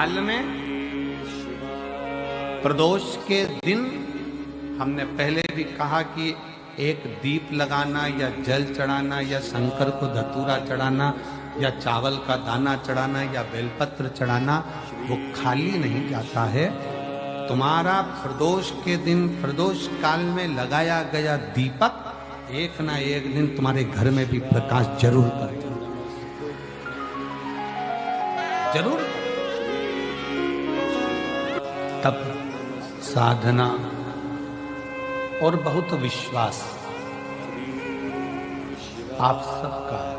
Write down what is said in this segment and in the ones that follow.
काल में, प्रदोष के दिन हमने पहले भी कहा कि एक दीप लगाना या जल चढ़ाना या शंकर को धतूरा चढ़ाना या चावल का दाना चढ़ाना या बेलपत्र चढ़ाना वो खाली नहीं जाता है। तुम्हारा प्रदोष के दिन, प्रदोष काल में लगाया गया दीपक एक ना एक दिन तुम्हारे घर में भी प्रकाश जरूर करेगा, जरूर। तब साधना और बहुत विश्वास आप सबका है।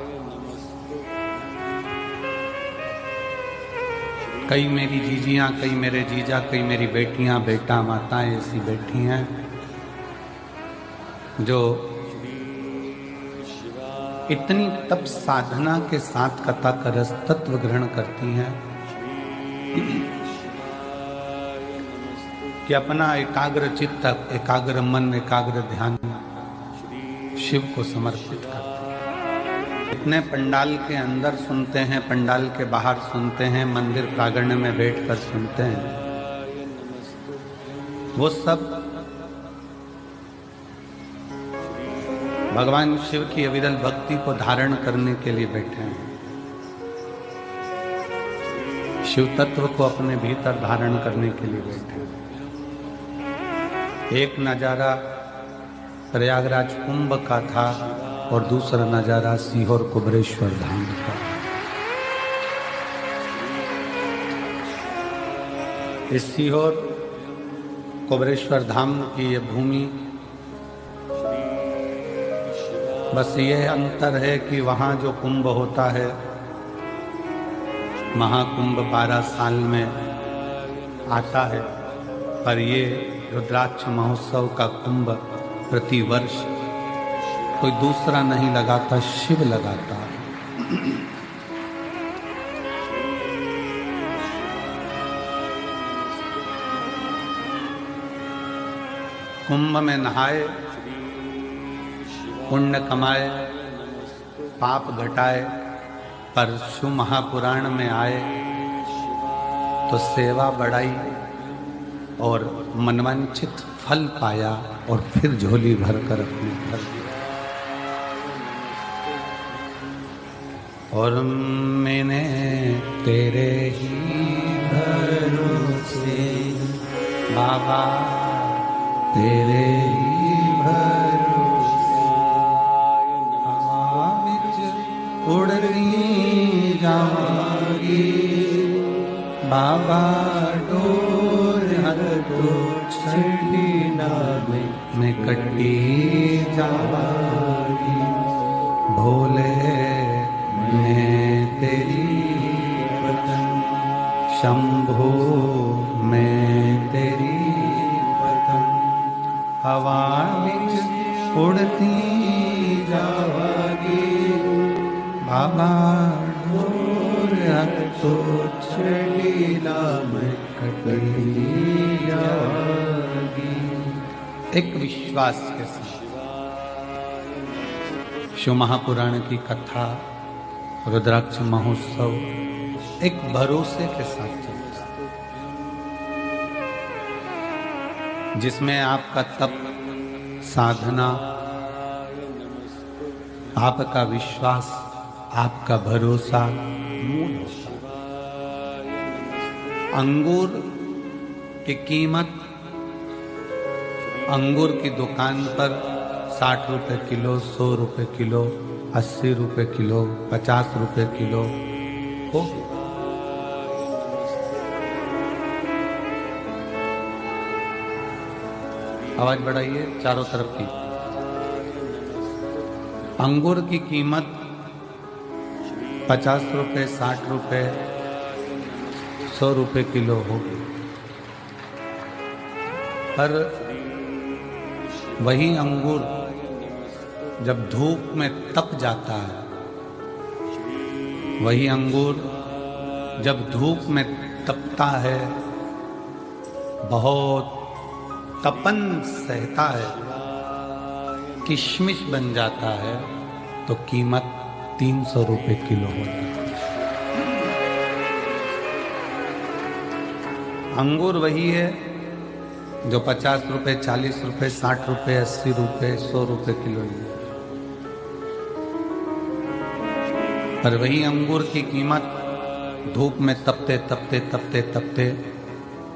कई मेरी जीजियां, कई मेरे जीजा, कई मेरी बेटियां, बेटा, माताएं ऐसी बैठी हैं जो इतनी तप साधना के साथ कथा का रस तत्व ग्रहण करती हैं कि अपना एकाग्र चित्त, एकाग्र मन, एकाग्र ध्यान शिव को समर्पित करते हैं। इतने पंडाल के अंदर सुनते हैं, पंडाल के बाहर सुनते हैं, मंदिर प्रांगण में बैठकर सुनते हैं, वो सब भगवान शिव की अविरल भक्ति को धारण करने के लिए बैठे हैं, शिव तत्व को अपने भीतर धारण करने के लिए बैठे हैं। एक नजारा प्रयागराज कुंभ का था और दूसरा नजारा सीहोर कुबरेश्वर धाम का। इस सीहोर कुबरेश्वर धाम की ये भूमि, बस ये अंतर है कि वहाँ जो कुंभ होता है, महाकुंभ 12 साल में आता है, पर ये रुद्राक्ष महोत्सव का कुंभ प्रति वर्ष कोई दूसरा नहीं लगाता, शिव लगाता है। कुंभ में नहाए, पुण्य कमाए, पाप घटाए, पर शिव महापुराण में आए तो सेवा बढ़ाई और मनवांछित फल पाया और फिर झोली भरकर अपने घर दिया। और मैंने तेरे ही भरोसे बाबा, तेरे ही भरोसे हवा विच उड़नी जावांगी बाबा, डोर हर तो छड़ी ना में कटी जावांगी, भोले मैं तेरी पतन, शंभो मैं तेरी पतन, हवा विच उड़ती जावांगी बाबा, डोर हर तो छड़ी ना में कटी जावांगी। एक विश्वास के साथ शिव महापुराण की कथा, रुद्राक्ष महोत्सव एक भरोसे के साथ चलता है, जिसमें आपका तप, साधना, आपका विश्वास, आपका भरोसा मूल होता है। अंगूर की कीमत अंगूर की दुकान पर 60 रुपए किलो, 100 रुपए किलो, 80 रुपए किलो, 50 रुपए किलो हो। आवाज बढ़ाइए चारों तरफ की। अंगूर की कीमत 50 रुपए, 60 रुपए, 100 रुपए किलो होगी, पर वही अंगूर जब धूप में तप जाता है, वही अंगूर जब धूप में तपता है, बहुत तपन सहता है, किशमिश बन जाता है, तो कीमत 300 रुपए किलो हो जाती है। अंगूर वही है जो 50 रुपए, 40 रुपए, 60 रुपए, 80 रुपए, 100 रुपए किलो है। पर वही अंगूर की कीमत धूप में तपते तपते तपते तपते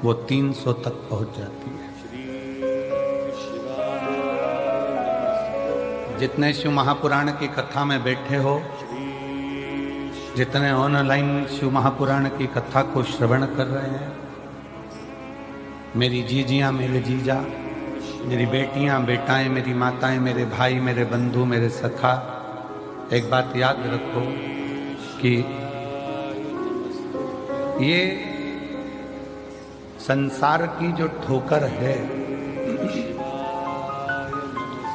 वो 300 तक पहुंच जाती है। जितने शिव महापुराण की कथा में बैठे हो, जितने ऑनलाइन शिव महापुराण की कथा को श्रवण कर रहे हैं, मेरी जीजियां, मेरे जीजा, मेरी बेटियां, बेटाएं, मेरी माताएं, मेरे भाई, मेरे बंधु, मेरे सखा, एक बात याद रखो कि ये संसार की जो ठोकर है,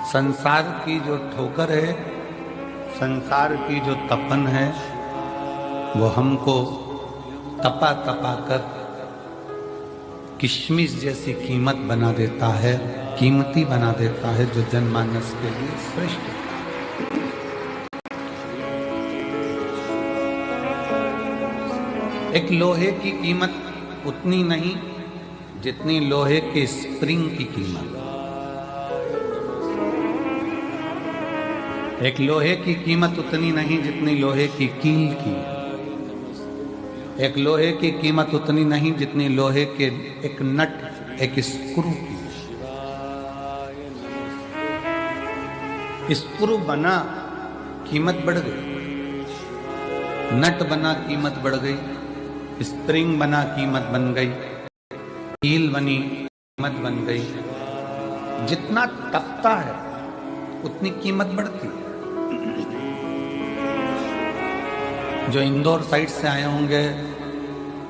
संसार की जो ठोकर है, संसार की जो तपन है, वो हमको तपा तपा कर किशमिश जैसी कीमत बना देता है, कीमती बना देता है, जो जनमानस के लिए श्रेष्ठ है। एक लोहे की कीमत उतनी नहीं जितनी लोहे के स्प्रिंग की कीमत। एक लोहे की कीमत उतनी नहीं जितनी लोहे की कील की। एक लोहे की कीमत उतनी नहीं जितनी लोहे के एक नट, एक स्क्रू की। स्क्रू बना, कीमत बढ़ गई। नट बना, कीमत बढ़ गई। स्प्रिंग बना, कीमत बन गई। कील बनी, कीमत बन गई। जितना तपता है उतनी कीमत बढ़ती है। जो इंदौर साइड से आए होंगे,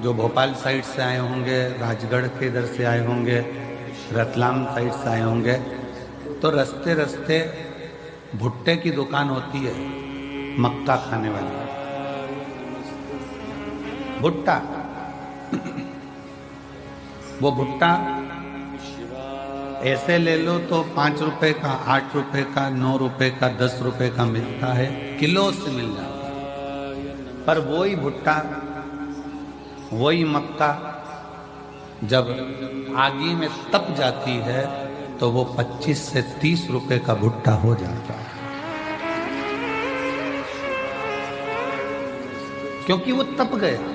जो भोपाल साइड से आए होंगे, राजगढ़ के इधर से आए होंगे, रतलाम साइड से आए होंगे, तो रास्ते रास्ते भुट्टे की दुकान होती है, मक्का खाने वाली भुट्टा। वो भुट्टा ऐसे ले लो तो 5 रुपए का, 8 रुपए का, 9 रुपए का, 10 रुपए का मिलता है, किलो से मिल जाता है। पर वही भुट्टा, वही मक्का जब आगी में तप जाती है तो वो 25 से 30 रुपए का भुट्टा हो जाता है, क्योंकि वो तप गया।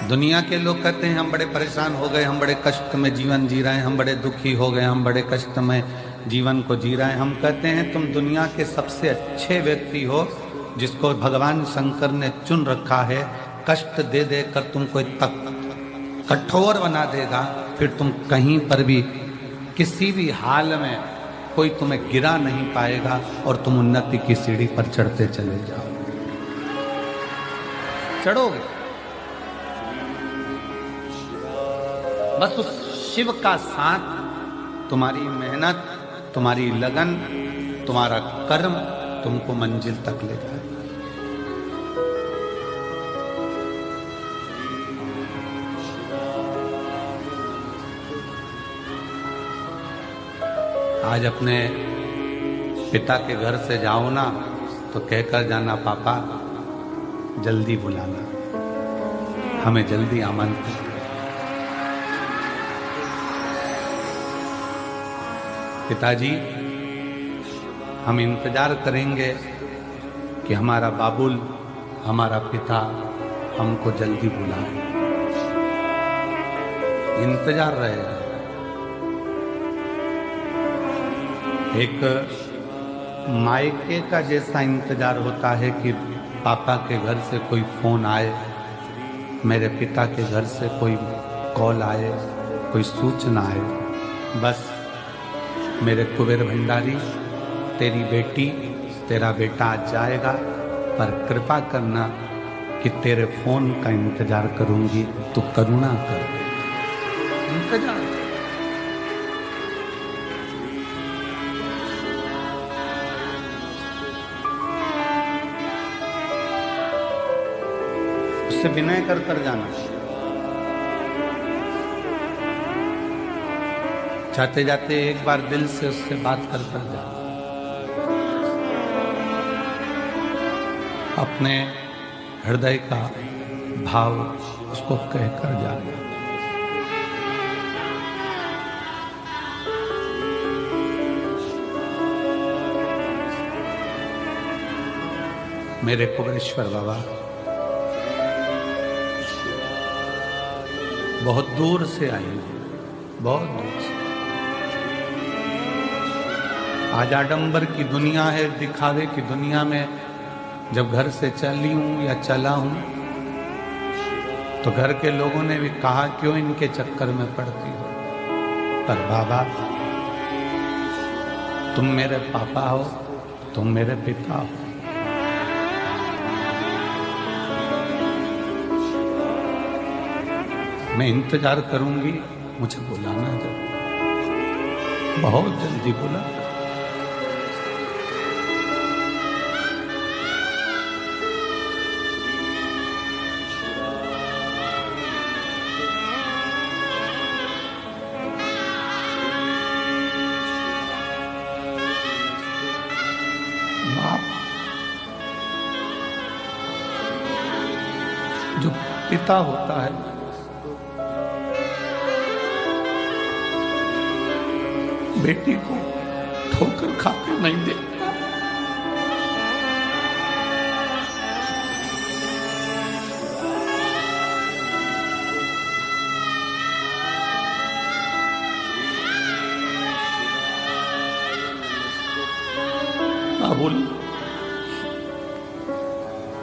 दुनिया के लोग कहते हैं हम बड़े परेशान हो गए, हम बड़े कष्ट में जीवन जी रहे हैं, हम बड़े दुखी हो गए, हम बड़े कष्ट में जीवन को जी रहे हैं। हम कहते हैं तुम दुनिया के सबसे अच्छे व्यक्ति हो, जिसको भगवान शंकर ने चुन रखा है। कष्ट दे दे कर तुमको तक कठोर बना देगा, फिर तुम कहीं पर भी किसी भी हाल में कोई तुम्हें गिरा नहीं पाएगा और तुम उन्नति की सीढ़ी पर चढ़ते चले जाओ। चढ़ोगे, बस उस शिव का साथ, तुम्हारी मेहनत, तुम्हारी लगन, तुम्हारा कर्म तुमको मंजिल तक ले जाए। आज अपने पिता के घर से जाओ ना तो कहकर जाना, पापा जल्दी बुलाना, हमें जल्दी आमंत्रित। पिताजी, हम इंतजार करेंगे कि हमारा बाबुल, हमारा पिता हमको जल्दी बुलाए। इंतजार रहेगा। एक मायके का जैसा इंतजार होता है कि पापा के घर से कोई फोन आए, मेरे पिता के घर से कोई कॉल आए, कोई सूचना आए। बस मेरे कुबेर भंडारी, तेरी बेटी, तेरा बेटा आज जाएगा, पर कृपा करना कि तेरे फोन का इंतजार करूंगी, तू करुणा कर। इंतजार। उससे विनय कर कर जाना। जाते जाते एक बार दिल से उससे बात कर कर जाना। अपने हृदय का भाव उसको कहकर जाना। मेरे कुबेरेश्वर बाबा बहुत दूर से आए हैं, बहुत दूर से। आज आडंबर की दुनिया है, दिखावे की दुनिया में जब घर से चली हूं या चला हूं तो घर के लोगों ने भी कहा क्यों इनके चक्कर में पड़ती हो। पर बाबा तुम मेरे पापा हो, तुम मेरे पिता हो। मैं इंतजार करूंगी, मुझे बुलाना जब बहुत जल्दी बुला। जो पिता होता है बेटी को ठोकर खाकर नहीं देता। बाबुल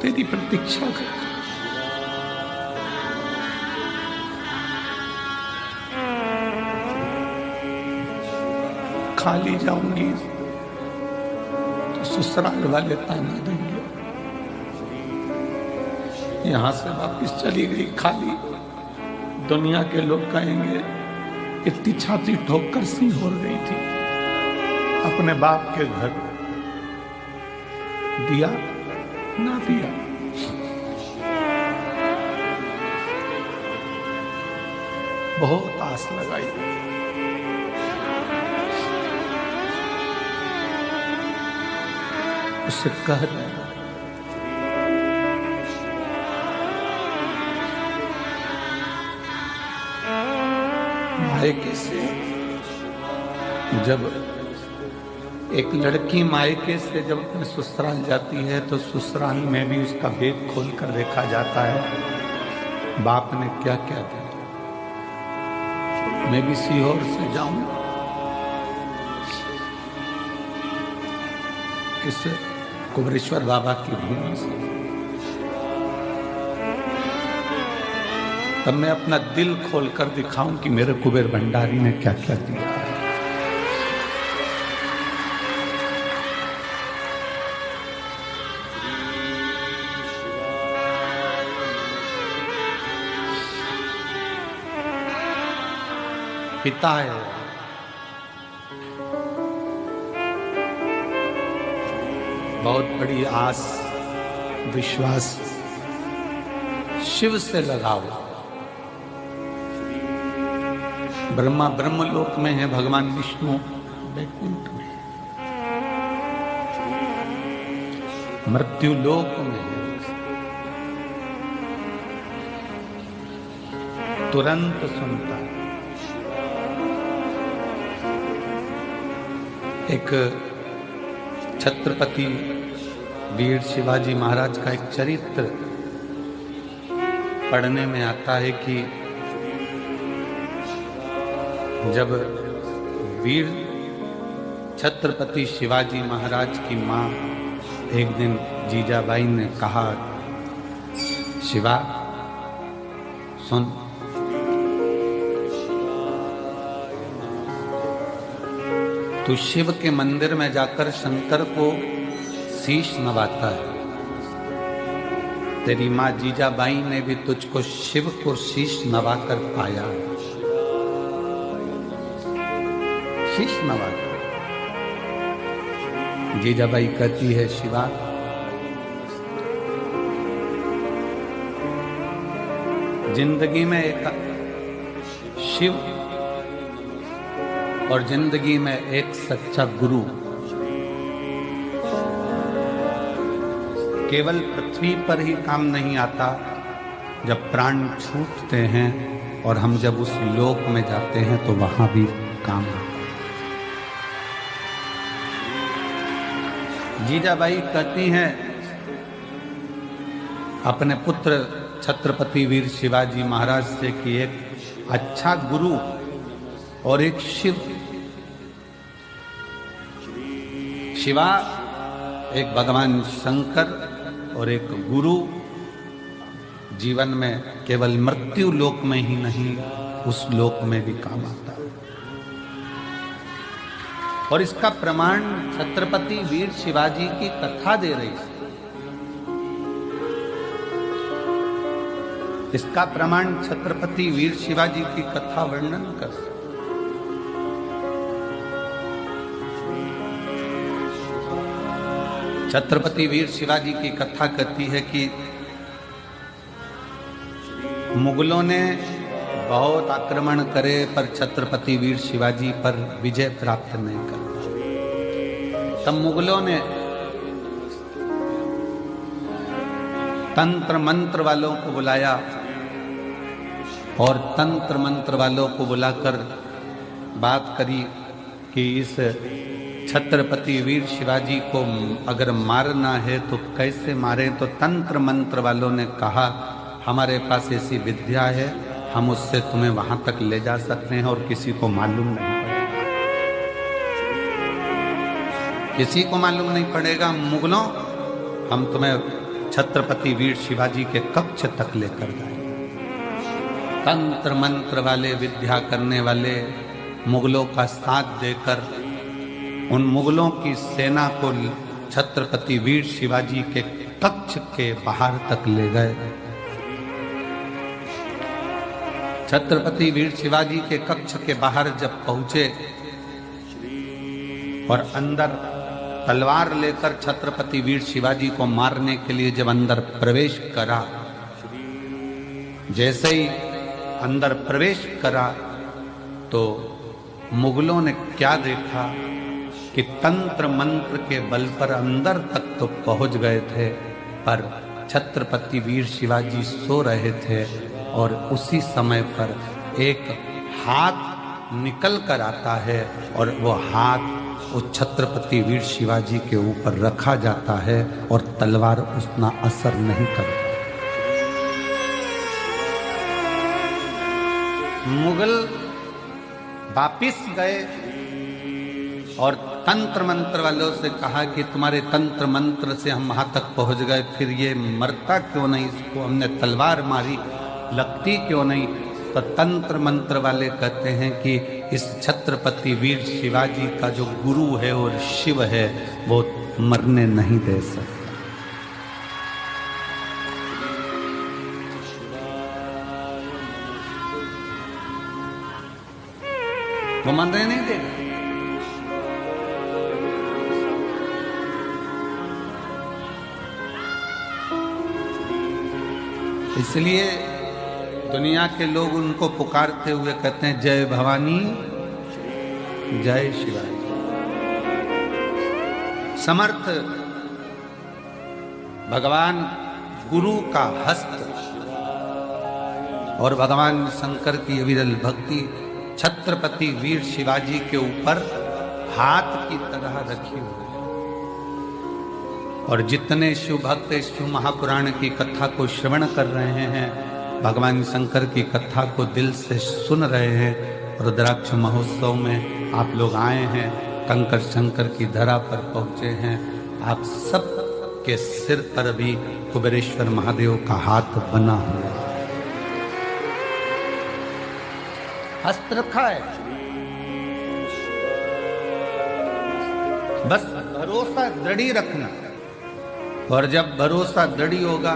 तेरी प्रतीक्षा कर, खाली जाऊंगी तो ससुराल वाले ताना देंगे। यहां से वापिस चली गई खाली, दुनिया के लोग कहेंगे इतनी छाती ठोक कर सिंह हो गई थी। अपने बाप के घर दिया ना दिया। बहुत आस लगाई, उससे कह रहे मायके से जब एक लड़की मायके से जब अपने ससुराल जाती है तो ससुराल में भी उसका भेद खोल कर देखा जाता है बाप ने क्या क्या दिया। मैं भी सीहोर से जाऊं इस कुबेरेश्वर बाबा की भूमि से, तब मैं अपना दिल खोलकर दिखाऊं कि मेरे कुबेर भंडारी ने क्या क्या दिया है। पिता है, बहुत बड़ी आस विश्वास शिव से लगाओ। ब्रह्मा ब्रह्मलोक में है, भगवान विष्णु वैकुंठ में, मृत्यु लोक में है, तुरंत सुनता है। एक छत्रपति वीर शिवाजी महाराज का एक चरित्र पढ़ने में आता है कि जब वीर छत्रपति शिवाजी महाराज की मां एक दिन जीजाबाई ने कहा, शिवा सुन, तू शिव के मंदिर में जाकर शंकर को शीश नवाता है। तेरी माँ जीजाबाई ने भी तुझको शिव को शीश नवाकर पाया, शीश नवाकर। जीजाबाई कहती है, शिवा जिंदगी में एक शिव और जिंदगी में एक सच्चा गुरु केवल पृथ्वी पर ही काम नहीं आता, जब प्राण छूटते हैं और हम जब उस लोक में जाते हैं तो वहां भी काम आता है। जीजाबाई कहती हैं अपने पुत्र छत्रपति वीर शिवाजी महाराज से कि एक अच्छा गुरु और एक शिवा एक भगवान शंकर और एक गुरु जीवन में केवल मृत्यु लोक में ही नहीं उस लोक में भी काम आता है। और इसका प्रमाण छत्रपति वीर शिवाजी की कथा दे रही है। इसका प्रमाण छत्रपति वीर शिवाजी की कथा वर्णन कर। छत्रपति वीर शिवाजी की कथा कहती है कि मुगलों ने बहुत आक्रमण करे पर छत्रपति वीर शिवाजी पर विजय प्राप्त नहीं कर। तब मुगलों ने तंत्र मंत्र वालों को बुलाया और तंत्र मंत्र वालों को बुलाकर बात करी कि इस छत्रपति वीर शिवाजी को अगर मारना है तो कैसे मारे। तो तंत्र मंत्र वालों ने कहा हमारे पास ऐसी विद्या है, हम उससे तुम्हें वहां तक ले जा सकते हैं और किसी को मालूम नहीं पड़ेगा। किसी को मालूम नहीं पड़ेगा। मुगलों, हम तुम्हें छत्रपति वीर शिवाजी के कक्ष तक लेकर जाएंगे। तंत्र मंत्र वाले, विद्या करने वाले मुगलों का साथ देकर उन मुगलों की सेना को छत्रपति वीर शिवाजी के कक्ष के बाहर तक ले गए। छत्रपति वीर शिवाजी के कक्ष के बाहर जब पहुंचे और अंदर तलवार लेकर छत्रपति वीर शिवाजी को मारने के लिए जब अंदर प्रवेश करा, जैसे ही अंदर प्रवेश करा तो मुगलों ने क्या देखा कि तंत्र मंत्र के बल पर अंदर तक तो पहुंच गए थे, पर छत्रपति वीर शिवाजी सो रहे थे और उसी समय पर एक हाथ निकल कर आता है और वो हाथ उस छत्रपति वीर शिवाजी के ऊपर रखा जाता है और तलवार उतना असर नहीं करता। मुगल वापिस गए और तंत्र मंत्र वालों से कहा कि तुम्हारे तंत्र मंत्र से हम वहां तक पहुंच गए, फिर ये मरता क्यों नहीं, इसको हमने तलवार मारी, लगती क्यों नहीं। तो तंत्र मंत्र वाले कहते हैं कि इस छत्रपति वीर शिवाजी का जो गुरु है और शिव है वो मरने नहीं दे सकता। वो मरने नहीं देगा। इसलिए दुनिया के लोग उनको पुकारते हुए कहते हैं जय भवानी जय शिवाजी। समर्थ भगवान गुरु का हस्त और भगवान शंकर की अविरल भक्ति छत्रपति वीर शिवाजी के ऊपर हाथ की तरह रखी हुई। और जितने शिव भक्त शिव महापुराण की कथा को श्रवण कर रहे हैं, भगवान शंकर की कथा को दिल से सुन रहे हैं, रुद्राक्ष महोत्सव में आप लोग आए हैं, कंकर शंकर की धरा पर पहुंचे हैं, आप सब के सिर पर भी कुबेरेश्वर महादेव का हाथ बना हुआ है, हस्त रखा है। बस भरोसा दृढ़ी रखना, और जब भरोसा दृढ़ी होगा,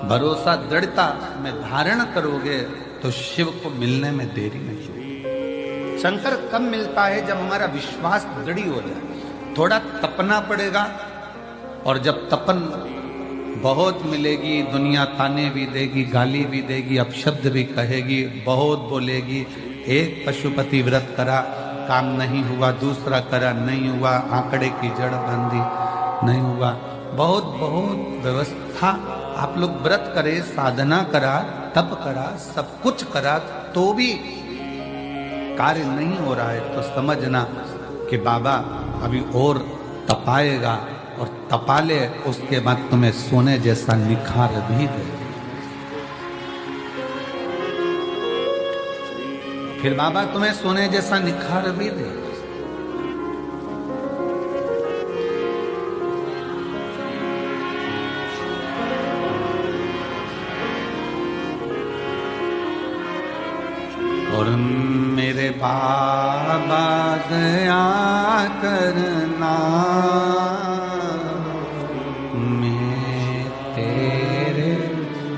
भरोसा दृढ़ता में धारण करोगे तो शिव को मिलने में देरी नहीं होगी। शंकर कब मिलता है? जब हमारा विश्वास दृढ़ हो जाए। थोड़ा तपना पड़ेगा, और जब तपन बहुत मिलेगी, दुनिया ताने भी देगी, गाली भी देगी, अपशब्द भी कहेगी, बहुत बोलेगी। एक पशुपति व्रत करा, काम नहीं हुआ, दूसरा करा, नहीं हुआ, आंकड़े की जड़ बांधी, नहीं हुआ। बहुत बहुत व्यवस्था आप लोग व्रत करे, साधना करा, तप करा, सब कुछ करा, तो भी कार्य नहीं हो रहा है, तो समझना कि बाबा अभी और तपाएगा, और तपा ले, उसके बाद तुम्हें सोने जैसा निखार भी दे। फिर बाबा तुम्हें सोने जैसा निखार भी दे। और मेरे बाबा दया करना, मैं तेरे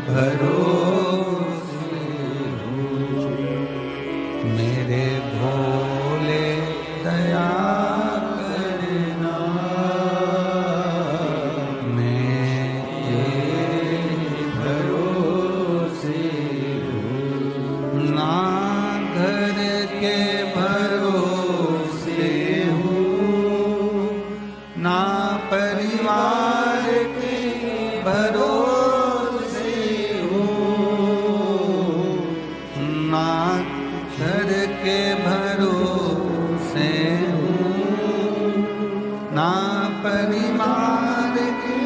भरोसे हूँ, मेरे भोले दया करना, मैं तेरे भरोसे हूँ, ना के भरोसे हूँ, ना परिवार के भरोसे हूँ, ना घर के भरोसे हूँ, ना परिवार के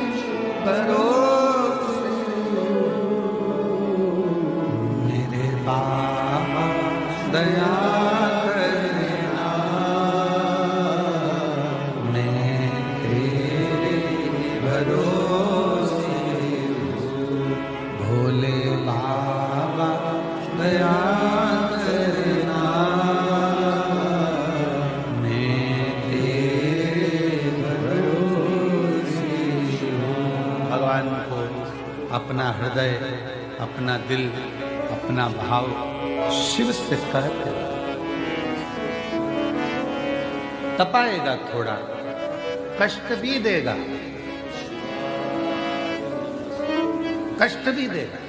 भरोसे हूँ, मेरे बाबा दया करना, मैं तेरे भरोसे हूँ, भोले बाबा दया करना, मैं तेरे भरोसे हूँ। भगवान को अपना हृदय, अपना दिल, अपना भाव शिव से कहते, तपाएगा, थोड़ा कष्ट भी देगा, कष्ट भी देगा।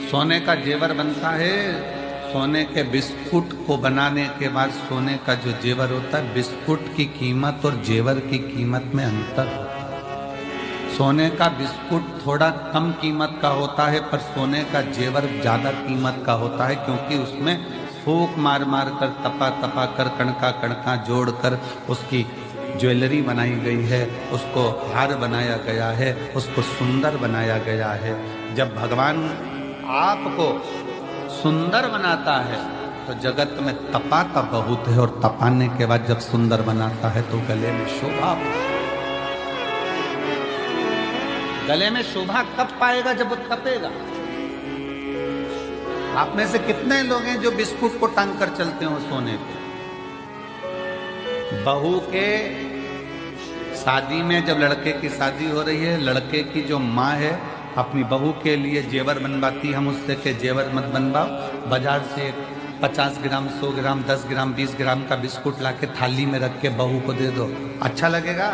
सोने का जेवर बनता है, सोने के बिस्कुट को बनाने के बाद सोने का जो जेवर होता है, बिस्कुट की कीमत और जेवर की कीमत में अंतर होता है। सोने का बिस्कुट थोड़ा कम कीमत का होता है, पर सोने का जेवर ज्यादा कीमत का होता है, क्योंकि उसमें फूंक मार मार कर, तपा तपा कर, कणका कणका जोड़ कर उसकी ज्वेलरी बनाई गई है, उसको हार बनाया गया है, उसको सुंदर बनाया गया है। जब भगवान आपको सुंदर बनाता है तो जगत में तपाता बहुत है, और तपाने के बाद जब सुंदर बनाता है तो गले में शोभा, गले में शोभा कब पाएगा? जब वो तपेगा। आप में से कितने लोग हैं जो बिस्कुट को टांग कर चलते हो सोने पे? बहू के शादी में जब लड़के की शादी हो रही है, लड़के की जो माँ है अपनी बहू के लिए जेवर बनवाती, हम उससे के जेवर मत बनवाओ, बाजार से 50 ग्राम, 100 ग्राम, 10 ग्राम, 20 ग्राम का बिस्कुट लाके थाली में रख के बहू को दे दो, अच्छा लगेगा?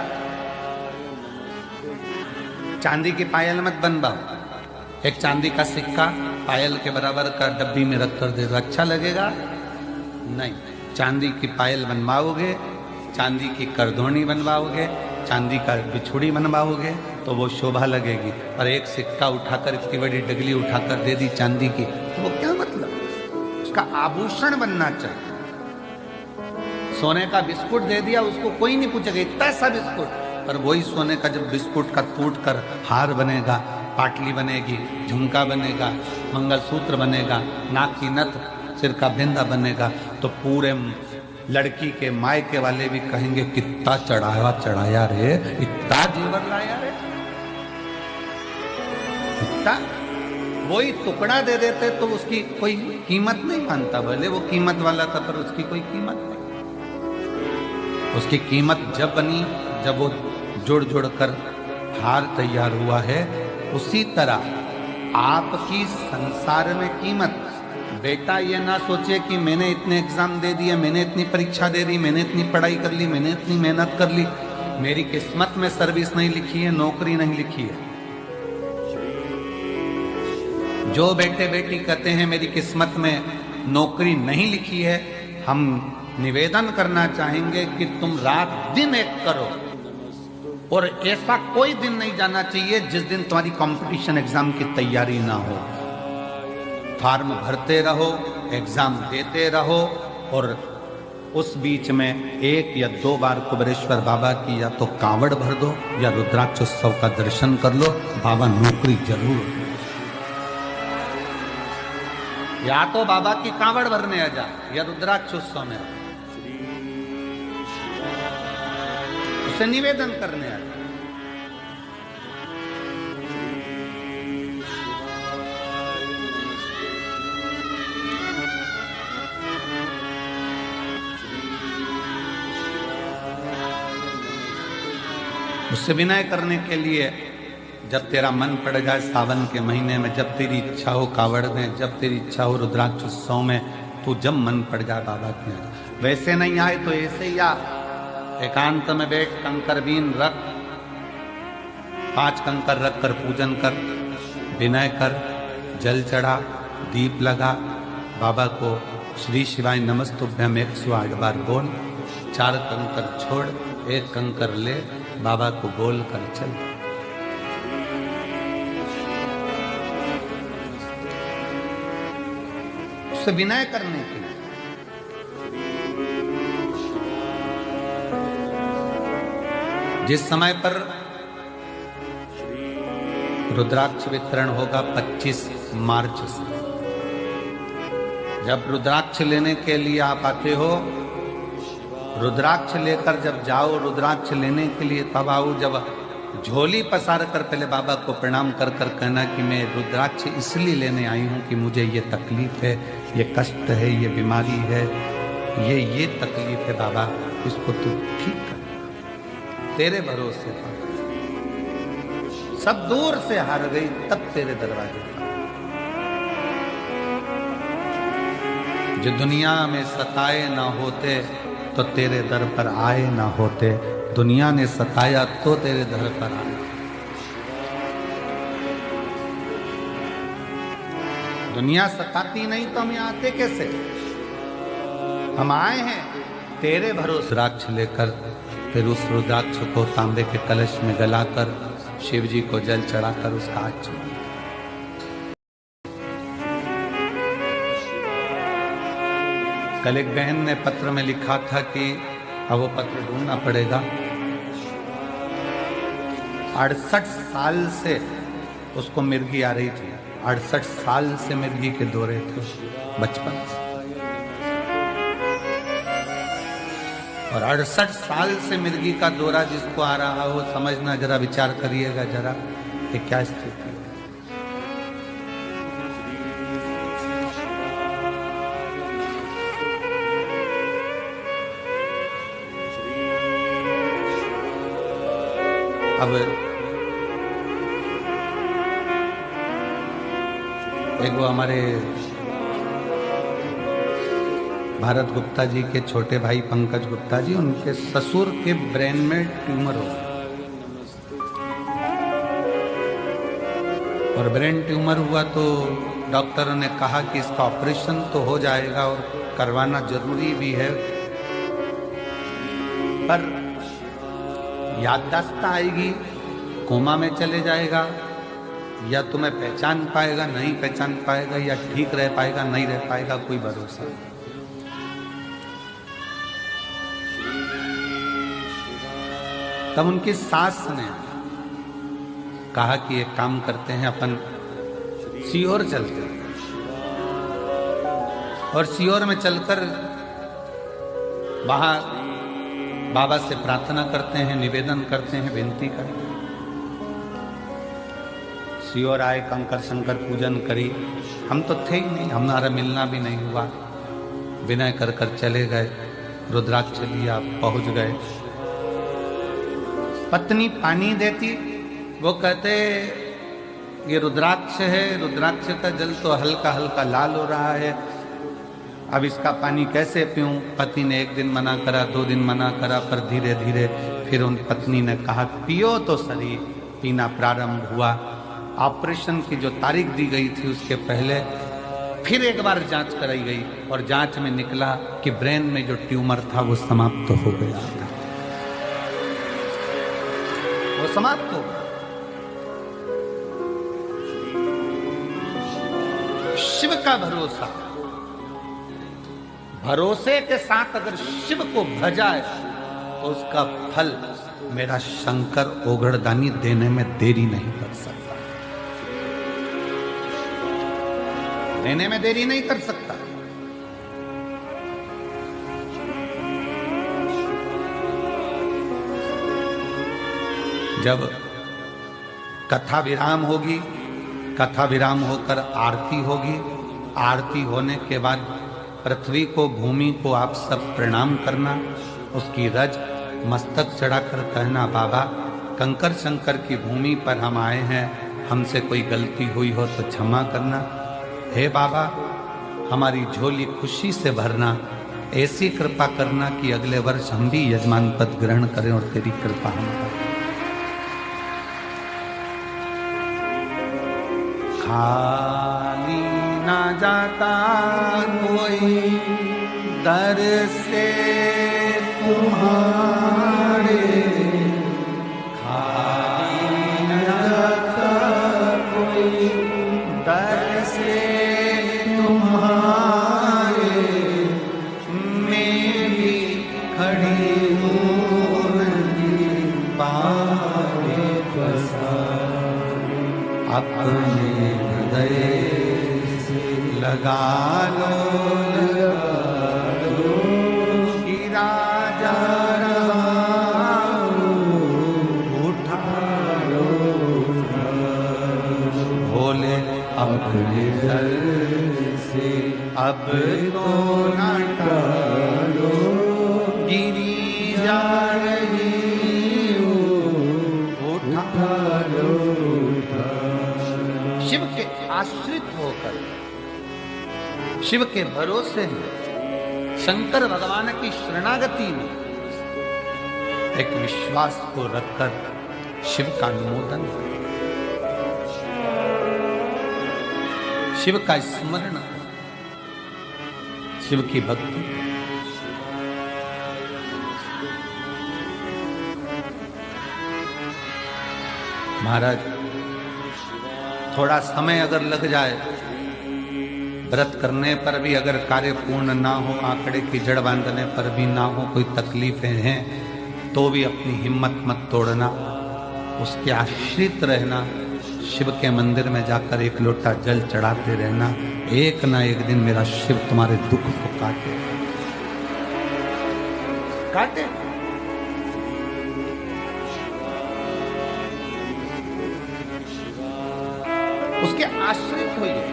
चांदी की पायल मत बनवाओ, एक चांदी का सिक्का पायल के बराबर का डब्बी में रख कर दे दो, अच्छा लगेगा? नहीं। चांदी की पायल बनवाओगे, चांदी की करधोनी बनवाओगे, चांदी का बिछुड़ी बनवाओगे तो वो शोभा लगेगी। और एक सिक्का उठाकर, इतनी बड़ी डगली उठाकर दे दी चांदी की, तो वो क्या मतलब? उसका आभूषण बनना चाहिए। सोने का बिस्कुट दे दिया, उसको कोई नहीं पूछेगा इतना सा बिस्कुट, पर वही सोने का जब बिस्कुट का टूट कर हार बनेगा, पाटली बनेगी, झुमका बनेगा, मंगलसूत्र बनेगा, नाक की नथ, सिर का बिंदा बनेगा, तो पूरे लड़की के मायके वाले भी कहेंगे कितना चढ़ाया रे, इतना जेवर लाया रे, इतना। वही टुकड़ा दे देते तो उसकी कोई कीमत नहीं मानता, भले वो कीमत वाला था पर उसकी कोई कीमत नहीं। उसकी कीमत जब बनी, जब वो जोड़ जोड़ कर हार तैयार हुआ है। उसी तरह आपकी संसार में कीमत, बेटा ये ना सोचे कि मैंने इतने एग्जाम दे दिए, मैंने इतनी परीक्षा दे दी, मैंने इतनी पढ़ाई कर ली, मैंने इतनी मेहनत कर ली, मेरी किस्मत में सर्विस नहीं लिखी है, नौकरी नहीं लिखी है। जो बेटे बेटी कहते हैं मेरी किस्मत में नौकरी नहीं लिखी है, हम निवेदन करना चाहेंगे कि तुम रात दिन एक करो, और ऐसा कोई दिन नहीं जाना चाहिए जिस दिन तुम्हारी कंपटीशन एग्जाम की तैयारी ना हो। फॉर्म भरते रहो, एग्जाम देते रहो, और उस बीच में 1 या 2 बार कुबेरेश्वर बाबा की या तो कांवड़ भर दो या रुद्राक्ष उत्सव का दर्शन कर लो, बाबा नौकरी जरूर दो। या तो बाबा की कांवड़ भरने आ जा या रुद्राक्ष उत्सव में उसे निवेदन करने आ जा। उससे विनय करने के लिए जब तेरा मन पड़ जाए सावन के महीने में, जब तेरी इच्छा हो कावड़ में, जब तेरी इच्छा हो रुद्राक्ष उत्सव में, तू जब मन पड़ जाए बाबा के यहाँ। वैसे नहीं आए तो ऐसे ही आ, एकांत में बैठ, कंकर बीन रख, 5 कंकर रख कर पूजन कर, विनय कर, जल चढ़ा, दीप लगा, बाबा को श्री शिवाय नमस्तुभ्यम 108 बार बोल, 4 कंकर छोड़, 1 कंकर ले, बाबा को बोल कर चल। उससे विनय करने के लिए जिस समय पर रुद्राक्ष वितरण होगा 25 मार्च से, जब रुद्राक्ष लेने के लिए आप आते हो, रुद्राक्ष लेकर जब जाओ, रुद्राक्ष लेने के लिए तब आओ जब झोली पसार कर पहले बाबा को प्रणाम कर कर कहना कि मैं रुद्राक्ष इसलिए लेने आई हूँ कि मुझे ये तकलीफ है, ये कष्ट है, ये बीमारी है, ये तकलीफ है बाबा, इसको तू ठीक कर, तेरे भरोसे पर सब दूर से हार गई, तब तेरे दरवाजे पर। जो दुनिया में सताए ना होते तो तेरे दर पर आए ना होते, दुनिया ने सताया तो तेरे दर पर आया। दुनिया सताती नहीं तो हम आते कैसे? हम आए हैं तेरे भरोसे। रुद्राक्ष लेकर फिर उस रुद्राक्ष को तांबे के कलश में गलाकर शिव जी को जल चढ़ाकर उसका हाथ चुमा। कल एक बहन ने पत्र में लिखा था कि अब वो पत्र ढूंढना पड़ेगा। 68 साल से उसको मिर्गी आ रही थी, 68 साल से मिर्गी के दौरे थे बचपन से, और 68 साल से मिर्गी का दौरा जिसको आ रहा हो, समझना, जरा विचार करिएगा जरा कि क्या स्थिति है। अब एक वो हमारे भारत गुप्ता जी के छोटे भाई पंकज गुप्ता जी, उनके ससुर के ब्रेन में ट्यूमर हो गया, और ब्रेन ट्यूमर हुआ तो डॉक्टरों ने कहा कि इसका ऑपरेशन तो हो जाएगा और करवाना जरूरी भी है, पर याददाश्त आएगी, कोमा में चले जाएगा, या तुम्हें पहचान पाएगा, नहीं पहचान पाएगा, या ठीक रह पाएगा, नहीं रह पाएगा, कोई भरोसा नहीं। तब उनकी सास ने कहा कि एक काम करते हैं, अपन सीहोर चलते हैं, और सीहोर में चलकर वहां बाबा से प्रार्थना करते हैं, निवेदन करते हैं, विनती करते हैं। सीहोर आए, कंकर शंकर पूजन करी, हम तो थे ही नहीं, हमारा मिलना भी नहीं हुआ, विनय कर कर चले गए, रुद्राक्ष लिया, पहुंच गए। पत्नी पानी देती, वो कहते ये रुद्राक्ष है, रुद्राक्ष का जल तो हल्का हल्का लाल हो रहा है, अब इसका पानी कैसे पीऊं? पति ने एक दिन मना करा, 2 दिन मना करा, पर धीरे धीरे फिर उन पत्नी ने कहा पियो तो सही, पीना प्रारंभ हुआ। ऑपरेशन की जो तारीख दी गई थी उसके पहले फिर एक बार जांच कराई गई, और जांच में निकला कि ब्रेन में जो ट्यूमर था वो समाप्त हो गया था। वो समाप्त हो गया। शिव का भरोसा, भरोसे के साथ अगर शिव को भजाए तो उसका फल मेरा शंकर ओघड़दानी देने में देरी नहीं कर सकता, देने में देरी नहीं कर सकता। जब कथा विराम होगी, कथा विराम होकर आरती होगी, आरती होने के बाद पृथ्वी को, भूमि को आप सब प्रणाम करना, उसकी रज मस्तक चढ़ाकर कहना, बाबा कंकर शंकर की भूमि पर हम आए हैं, हमसे कोई गलती हुई हो तो क्षमा करना। हे बाबा हमारी झोली खुशी से भरना, ऐसी कृपा करना कि अगले वर्ष हम भी यजमान पद ग्रहण करें और तेरी कृपा हमारा। खाली ना जाता कोई दर से तुम्हारे, खाली ना जाता कोई दर से तुम्हारे, मैं भी खड़ी हूँ बारे अपने हृदय से लगा लो, गिरा जा रहा उठा लो, भोले अपने दर से अब तो ना टालो, गिरी जा रही उठा लो। शिव के आश्रित होकर, शिव के भरोसे में, शंकर भगवान की शरणागति में एक विश्वास को रखकर शिव का अनुमोदन, शिव का स्मरण, शिव की भक्ति। महाराज थोड़ा समय अगर लग जाए, व्रत करने पर भी अगर कार्य पूर्ण ना हो, आंकड़े की जड़ बांधने पर भी ना हो, कोई तकलीफें हैं तो भी अपनी हिम्मत मत तोड़ना, उसके आश्रित रहना, शिव के मंदिर में जाकर एक लोटा जल चढ़ाते रहना। एक ना एक दिन मेरा शिव तुम्हारे दुख को काटे, काटे। उसके आश्रित होइए।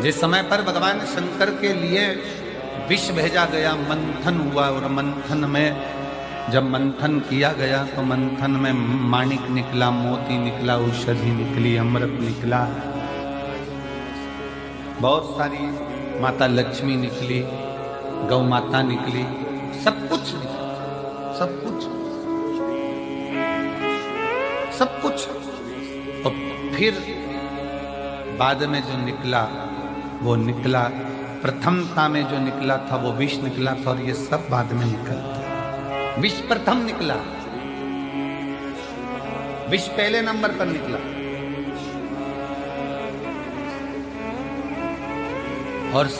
जिस समय पर भगवान शंकर के लिए विष भेजा गया, मंथन हुआ, और मंथन में जब मंथन किया गया तो मंथन में माणिक निकला, मोती निकला, औषधि निकली, अमृत निकला, बहुत सारी माता लक्ष्मी निकली, गौ माता निकली, सब कुछ निकला, सब कुछ, सब कुछ। और फिर बाद में जो निकला वो निकला, प्रथमता में जो निकला था वो विष निकला था, और ये सब बाद में निकलता। विष प्रथम निकला, विष पहले नंबर पर निकला।